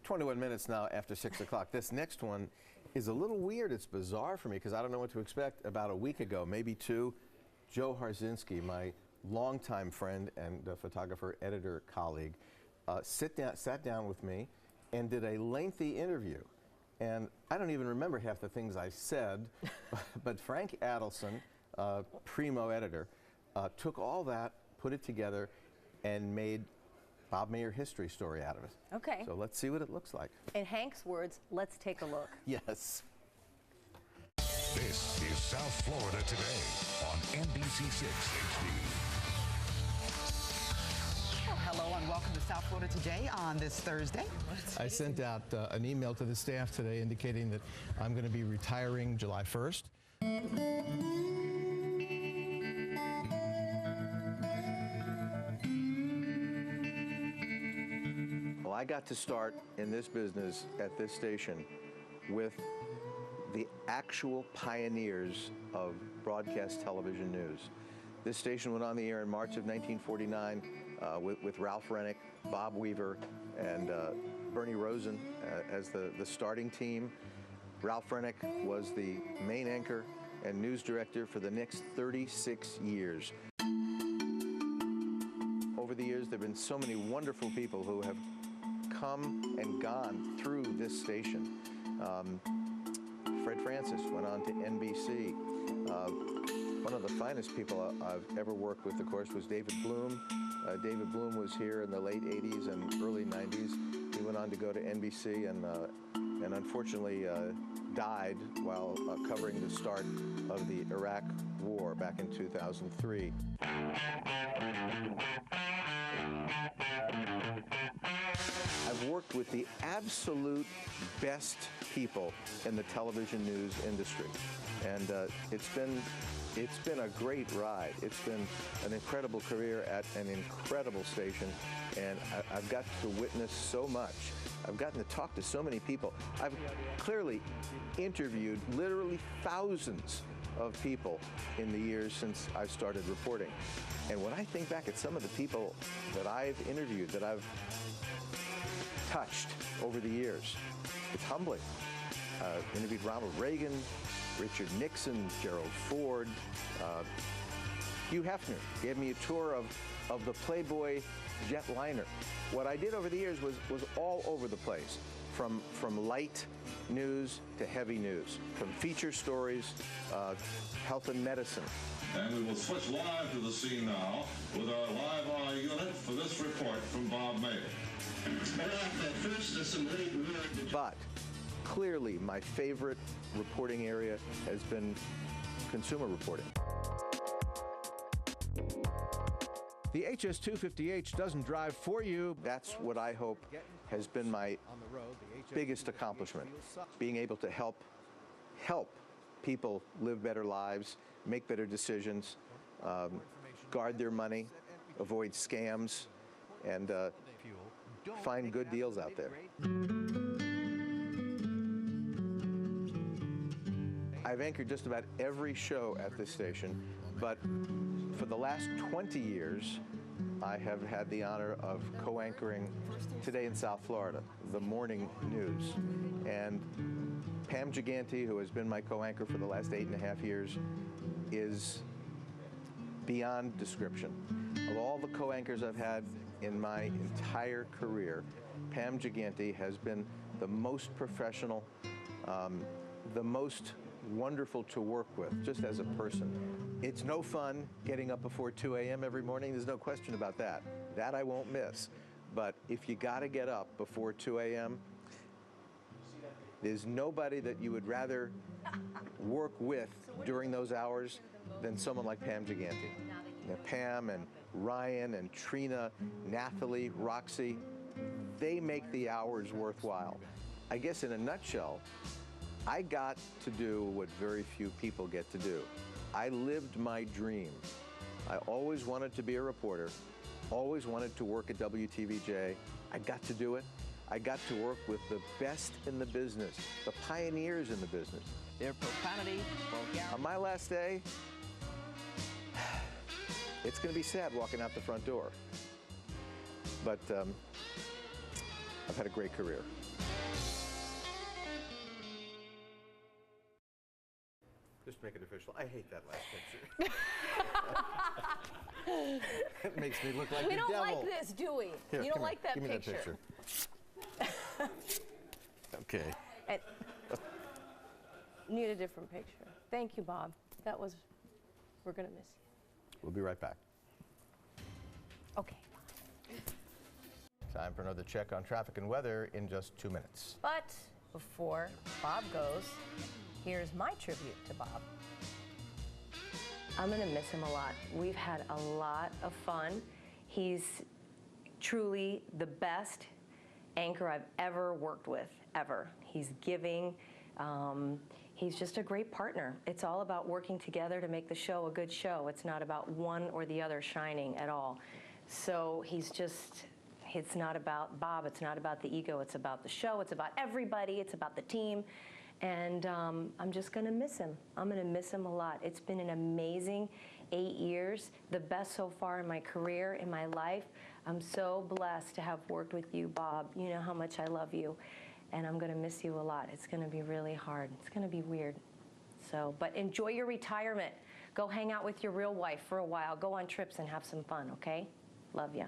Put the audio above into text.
21 minutes now after 6 o'clock. This next one is a little weird. It's bizarre for me because I don't know what to expect. About a week ago, maybe two, Joe Harzinski, my longtime friend and photographer, editor, colleague, sat down with me and did a lengthy interview. And I don't even remember half the things I said, but Frank Adelson, primo editor, took all that, put it together, and made Bob Mayer history story out of it. Okay. So let's see what it looks like. In Hank's words, let's take a look. Yes. This is South Florida Today on NBC6 HD. Well, hello and welcome to South Florida Today on this Thursday. I sent out an email to the staff today indicating that I'm going to be retiring July 1st. Well, I got to start in this business at this station with the actual pioneers of broadcast television news. This station went on the air in March of 1949 with Ralph Rennick, Bob Weaver, and Bernie Rosen as the starting team. Ralph Rennick was the main anchor and news director for the next 36 years. Over the years, there have been so many wonderful people who have come and gone through this station. Fred Francis went on to NBC. One of the finest people I've ever worked with, of course, was David Bloom. David Bloom was here in the late 80s and early 90s. He went on to go to NBC and unfortunately died while covering the start of the Iraq War back in 2003. I've worked with the absolute best people in the television news industry, and it's been a great ride. It's been an incredible career at an incredible station, and I've got to witness so much. I've gotten to talk to so many people. I've clearly interviewed literally thousands of people in the years since I've started reporting. And when I think back at some of the people that I've interviewed, that I've touched over the years, it's humbling. Interviewed Ronald Reagan, Richard Nixon, Gerald Ford, Hugh Hefner gave me a tour of the Playboy jetliner. What I did over the years was all over the place, from light news to heavy news, from feature stories, health and medicine. And we will switch live to the scene now with our live unit for this report from Bob Mayer. But clearly my favorite reporting area has been consumer reporting. The HS250H doesn't drive for you. That's what I hope has been my biggest accomplishment, being able to help people live better lives, make better decisions, guard their money, avoid scams, and find good deals out there. I've anchored just about every show at this station, but for the last 20 years, I have had the honor of co-anchoring Today in South Florida, the morning news. And Pam Gigante, who has been my co-anchor for the last 8.5 years, is beyond description. Of all the co-anchors I've had in my entire career, Pam Gigante has been the most professional, the most wonderful to work with, just as a person. It's no fun getting up before 2 a.m. every morning. There's no question about that. That I won't miss. But if you got to get up before 2 a.m., there's nobody that you would rather work with during those hours than someone like Pam Gigante. Pam and Ryan and Trina, Nathalie, Roxy, they make the hours worthwhile. I guess in a nutshell, I got to do what very few people get to do. I lived my dream. I always wanted to be a reporter, always wanted to work at WTVJ. I got to do it. I got to work with the best in the business, the pioneers in the business. Their profanity, vulgarity. On my last day, it's going to be sad walking out the front door. But I've had a great career. Just make it official. I hate that last picture. It makes me look like the devil. We don't like this, do we? Here, you don't like here. that Give picture. me that picture. Okay. And need a different picture. Thank you, Bob. We're going to miss you. We'll be right back. Okay. Time for another check on traffic and weather in just 2 minutes. But before Bob goes, here's my tribute to Bob. I'm going to miss him a lot. We've had a lot of fun. He's truly the best anchor I've ever worked with, ever. He's giving. He's just a great partner. It's all about working together to make the show a good show. It's not about one or the other shining at all. So it's not about Bob, it's not about the ego, it's about the show, it's about everybody, it's about the team. And I'm just gonna miss him. I'm gonna miss him a lot. It's been an amazing 8 years, the best so far in my career, in my life. I'm so blessed to have worked with you, Bob. You know how much I love you. And I'm gonna miss you a lot. It's gonna be really hard. It's gonna be weird. So, but enjoy your retirement. Go hang out with your real wife for a while. Go on trips and have some fun, okay? Love ya.